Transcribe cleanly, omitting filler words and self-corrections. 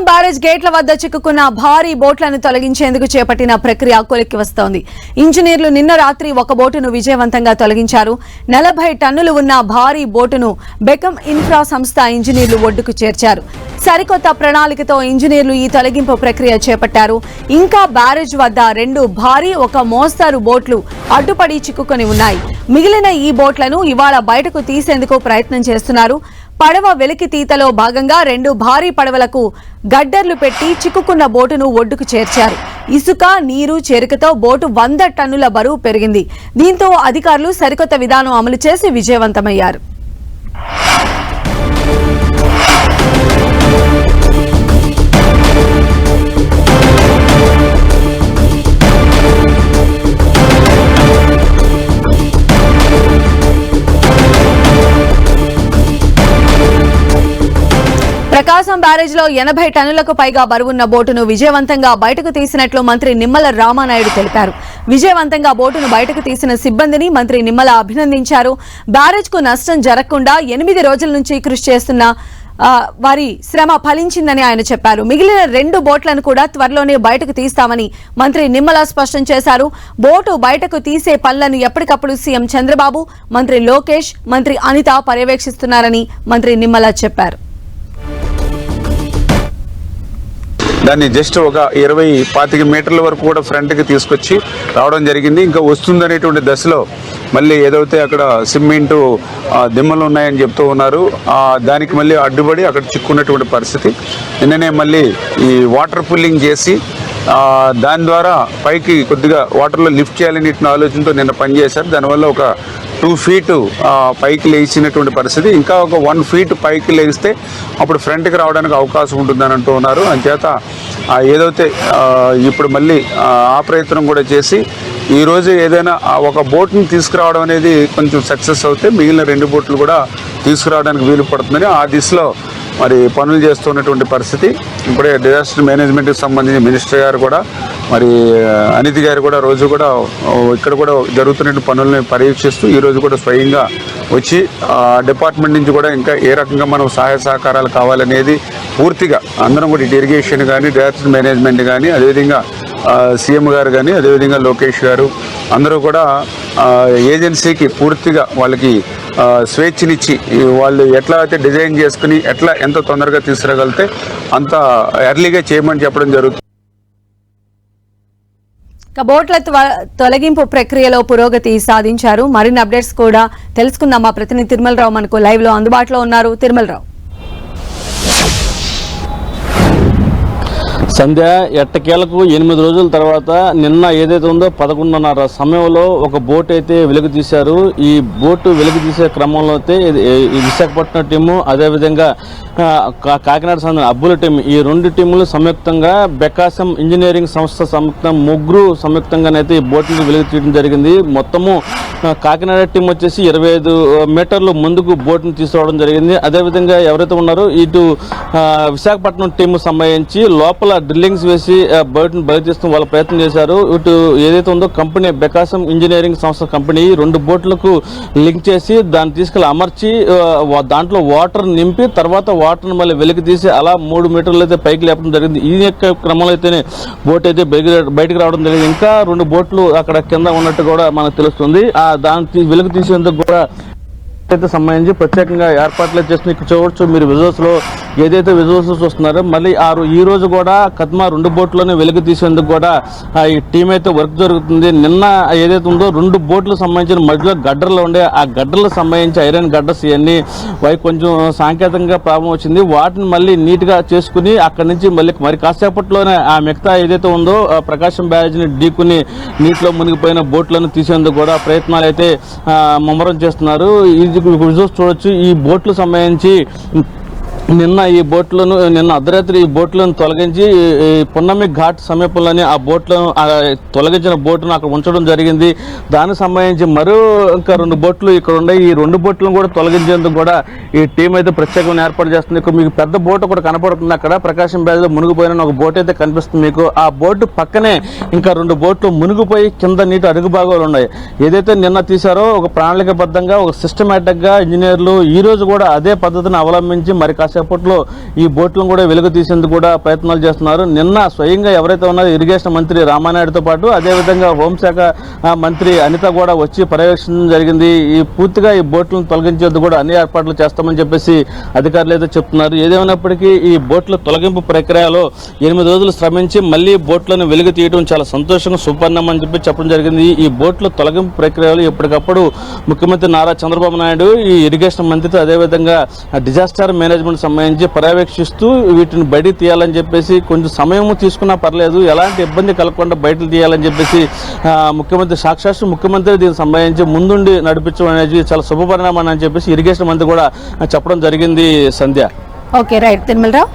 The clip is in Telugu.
బ్యారేజ్ గేట్ల వద్ద చిక్కుకున్న భారీ బోట్లను తొలగించేందుకు చేపట్టిన ప్రక్రియ కొలిక్కి వస్తోంది. ఇంజనీర్లు నిన్న రాత్రి ఒక బోటును విజయవంతంగా తొలగించారు. 40 టన్నులు ఉన్న భారీ బోటును బెకమ్ ఇన్ఫ్రా సంస్థ ఇంజనీర్లు ఒడ్డుకు చేర్చారు. సరికొత్త ప్రణాళికతో ఇంజనీర్లు ఈ తొలగింపు ప్రక్రియ చేపట్టారు. ఇంకా బ్యారేజ్ వద్ద 2 భారీ, 1 మోస్తారు బోట్లు అడ్డుపడి చిక్కుకొని ఉన్నాయి. మిగిలిన ఈ బోట్లను ఇవాళ బయటకు తీసేందుకు ప్రయత్నం చేస్తున్నారు. పడవ వెలికితీతలో భాగంగా 2 భారీ పడవలకు గడ్డర్లు పెట్టి చిక్కుకున్న బోటును ఒడ్డుకు చేర్చారు. ఇసుక, నీరు చేరికతో బోటు 100 టన్నుల బరువు పెరిగింది. దీంతో అధికారులు సరికొత్త విధానం అమలు చేసి విజయవంతమయ్యారు. ప్రకాశం బ్యారేజ్ లో 80 టన్నులకు పైగా బరువున్న బోటును విజయవంతంగా బయటకు తీసినట్లు మంత్రి నిమ్మల రామానాయుడు తెలిపారు. విజయవంతంగా బోటును బయటకు తీసిన సిబ్బందిని మంత్రి నిమ్మల అభినందించారు. బ్యారేజ్ కు నష్టం జరగకుండా 8 రోజుల నుంచి కృషి చేస్తున్న వారి శ్రమ ఫలించిందని ఆయన చెప్పారు. మిగిలిన 2 బోట్లను కూడా త్వరలోనే బయటకు తీస్తామని మంత్రి నిమ్మల స్పష్టం చేశారు. బోటు బయటకు తీసే పనులను ఎప్పటికప్పుడు సీఎం చంద్రబాబు, మంత్రి లోకేష్, మంత్రి అనిత పర్యవేక్షిస్తున్నారని మంత్రి నిమ్మల చెప్పారు. దాన్ని జస్ట్ ఒక 20-25 మీటర్ల వరకు కూడా ఫ్రంట్కి తీసుకొచ్చి రావడం జరిగింది. ఇంకా వస్తుందనేటువంటి దశలో మళ్ళీ ఏదైతే అక్కడ సిమెంటు దిమ్మలు ఉన్నాయని చెప్తూ ఉన్నారు, దానికి మళ్ళీ అడ్డుపడి అక్కడ చిక్కున్నటువంటి పరిస్థితి. నిన్ననే మళ్ళీ ఈ వాటర్ పుల్లింగ్ చేసి దాని ద్వారా పైకి కొద్దిగా వాటర్లో లిఫ్ట్ చేయాలని ఆలోచనతో నిన్న పనిచేశారు. దానివల్ల ఒక 2 ఫీట్ పైకి లేచినటువంటి పరిస్థితి. ఇంకా ఒక 1 ఫీట్ పైకి లేస్తే అప్పుడు ఫ్రంట్కి రావడానికి అవకాశం ఉంటుందని అంటూ ఉన్నారు. అంచేత ఏదైతే ఇప్పుడు మళ్ళీ ఆ ప్రయత్నం కూడా చేసి ఈరోజు ఏదైనా ఒక బోట్ని తీసుకురావడం అనేది కొంచెం సక్సెస్ అవుతే మిగిలిన 2 బోట్లు కూడా తీసుకురావడానికి వీలు పడుతుందని ఆ దిశలో మరి పనులు చేస్తున్నటువంటి పరిస్థితి. ఇప్పుడే డిజాస్టర్ మేనేజ్మెంట్కి సంబంధించి మినిస్టర్ గారు కూడా, మరి అనితి గారు కూడా రోజు కూడా ఇక్కడ కూడా జరుగుతున్న పనులను పర్యవేక్షిస్తూ ఈరోజు కూడా స్వయంగా వచ్చి డిపార్ట్మెంట్ నుంచి కూడా ఇంకా ఏ రకంగా మనం సహాయ సహకారాలు కావాలనేది పూర్తిగా అందరం కూడా ఇరిగేషన్ కానీ, డిజాస్టర్ మేనేజ్మెంట్ కానీ, అదేవిధంగా సీఎం గారు కానీ, అదేవిధంగా లోకేష్ గారు అందరూ కూడా ఏజెన్సీకి పూర్తిగా వాళ్ళకి స్వేచ్ఛనిచ్చి వాళ్ళు ఎట్లా అయితే డిజైన్ చేసుకుని ఎట్లా ఎంత తొందరగా తీసుకురాగలిగితే అంత ఎర్లీగా చేయమని చెప్పడం జరుగుతుంది. బోట్ల తొలగింపు ప్రక్రియలో పురోగతి సాధించారు. మరిన్ని అప్డేట్స్ కూడా తెలుసుకుందాం. మా ప్రతినిధి తిరుమలరావు మనకు లైవ్ లో అందుబాటులో ఉన్నారు. తిరుమలరావు, సంధ్య ఎట్టకేలకు 8 రోజుల తర్వాత నిన్న ఏదైతే ఉందో 11:30 సమయంలో ఒక బోట్ అయితే వెలుగు తీశారు. ఈ బోటు వెలుగు తీసే క్రమంలో అయితే ఈ విశాఖపట్నం టీము, అదేవిధంగా కాకినాడ అబ్బుల టీం, ఈ 2 టీములు సంయుక్తంగా బెకాసం ఇంజనీరింగ్ సంస్థ ముగ్గురు సంయుక్తంగానైతే ఈ బోట్ని వెలుగు తీయడం జరిగింది. మొత్తము కాకినాడ టీం వచ్చేసి 25 మీటర్లు ముందుకు బోట్ని తీసుకురావడం జరిగింది. అదేవిధంగా ఎవరైతే ఉన్నారో ఇటు విశాఖపట్నం టీము సంబంధించి లోపల డ్రిల్లింగ్స్ వేసి బోట్ని బయట తీస్తూ వాళ్ళ ప్రయత్నం చేశారు. ఇటు ఏదైతే ఉందో కంపెనీ బెకాసం ఇంజనీరింగ్ సంస్థ కంపెనీ 2 బోట్లకు లింక్ చేసి దాన్ని తీసుకెళ్ళి అమర్చి దాంట్లో వాటర్ నింపి తర్వాత వాటర్ని మళ్ళీ వెలికి తీసి అలా 3 మీటర్లు అయితే పైకి లేపడం జరిగింది. ఈ యొక్క క్రమంలో అయితేనే బోట్ అయితే బయటకు రావడం జరిగింది. ఇంకా 2 బోట్లు అక్కడ కింద ఉన్నట్టు కూడా మనకు తెలుస్తుంది. దాన్ని వెలుగు తీసేందుకు కూడా అయితే సంబంధించి ప్రత్యేకంగా ఏర్పాట్లు చేస్తున్న ఇక్కడ చూడవచ్చు మీరు విజువల్స్ లో ఏదైతే విజువల్స్ చూస్తున్నారో మళ్ళీ ఈ రోజు కూడా కద్మా 2 బోట్లను వెలుగు తీసేందుకు కూడా ఈ టీం అయితే వర్క్ జరుగుతుంది. నిన్న ఏదైతే ఉందో 2 బోట్లకు సంబంధించిన మధ్యలో గడ్డర్లు ఉండే ఆ గడ్డర్లకు సంబంధించి ఐరన్ గడ్డర్స్ ఇవన్నీ కొంచెం సాంకేతికంగా ప్రాబ్లం వచ్చింది. వాటిని మళ్ళీ నీట్ గా చేసుకుని అక్కడి నుంచి మళ్ళీ మరి కాసేపట్లోనే ఆ మిగతా ఏదైతే ఉందో ప్రకాశం బ్యారేజ్ ని ఢీకుని నీటిలో మునిగిపోయిన బోట్లను తీసేందుకు కూడా ప్రయత్నాలు అయితే ముమ్మరం చేస్తున్నారు. చూడొచ్చు ఈ బోట్లు సంబంధించి నిన్న అర్ధరాత్రి ఈ బోట్లను తొలగించి పున్నమి ఘాట్ సమీపంలోనే ఆ బోట్లను తొలగించిన బోటును అక్కడ ఉంచడం జరిగింది. దానికి సంబంధించి ఇంకా 2 బోట్లు ఇక్కడ ఉన్నాయి. ఈ 2 బోట్లను కూడా తొలగించేందుకు కూడా ఈ టీం అయితే ప్రత్యేకంగా ఏర్పాటు చేస్తుంది. ఇక్కడ మీకు పెద్ద బోట్ ఒకటి కనపడుతుంది. అక్కడ ప్రకాశం బ్యారేజ్ లో మునిగిపోయిన ఒక బోట్ అయితే కనిపిస్తుంది మీకు. ఆ బోటు పక్కనే ఇంకా 2 బోట్లు మునిగిపోయి కింద నీటి అడుగు భాగాలు ఉన్నాయి. ఏదైతే నిన్న తీశారో ఒక ప్రణాళికబద్ధంగా ఒక సిస్టమేటిక్ గా ఇంజనీర్లు ఈ రోజు కూడా అదే పద్ధతిని అవలంబించి మరి కాసేపు సేపట్లో ఈ బోట్లను కూడా వెలుగు తీసేందుకు కూడా ప్రయత్నాలు చేస్తున్నారు. నిన్న స్వయంగా ఎవరైతే ఉన్నారో ఇరిగేషన్ మంత్రి రామానాయుడుతో పాటు అదేవిధంగా హోంశాఖ మంత్రి అనిత కూడా వచ్చి పర్యవేక్షించడం జరిగింది. ఈ పూర్తిగా ఈ బోట్లను తొలగించేందుకు కూడా అన్ని ఏర్పాట్లు చేస్తామని చెప్పేసి అధికారులు అయితే చెప్తున్నారు. ఏదేమైనప్పటికీ ఈ బోట్ల తొలగింపు ప్రక్రియలో 8 రోజులు శ్రమించి మళ్ళీ బోట్లను వెలుగు తీయడం చాలా సంతోషంగా సుపరిణామం అని చెప్పి చెప్పడం జరిగింది. ఈ బోట్ల తొలగింపు ప్రక్రియలో ఎప్పటికప్పుడు ముఖ్యమంత్రి నారా చంద్రబాబు నాయుడు ఈ ఇరిగేషన్ మంత్రితో అదేవిధంగా డిజాస్టర్ మేనేజ్మెంట్ సంబంధించి పర్యవేక్షిస్తూ వీటిని బయట తీయాలని చెప్పేసి కొంచెం సమయం తీసుకున్నా పర్లేదు, ఎలాంటి ఇబ్బంది కలగకుండా బయటకు తీయాలని చెప్పేసి సాక్షాత్ ముఖ్యమంత్రి దీనికి సంబంధించి ముందుండి నడిపించడం అనేది చాలా శుభపరిణామం అని చెప్పేసి ఇరిగేషన్ మంత్రి కూడా చెప్పడం జరిగింది. సంధ్య. Okay, right Tirumalarao.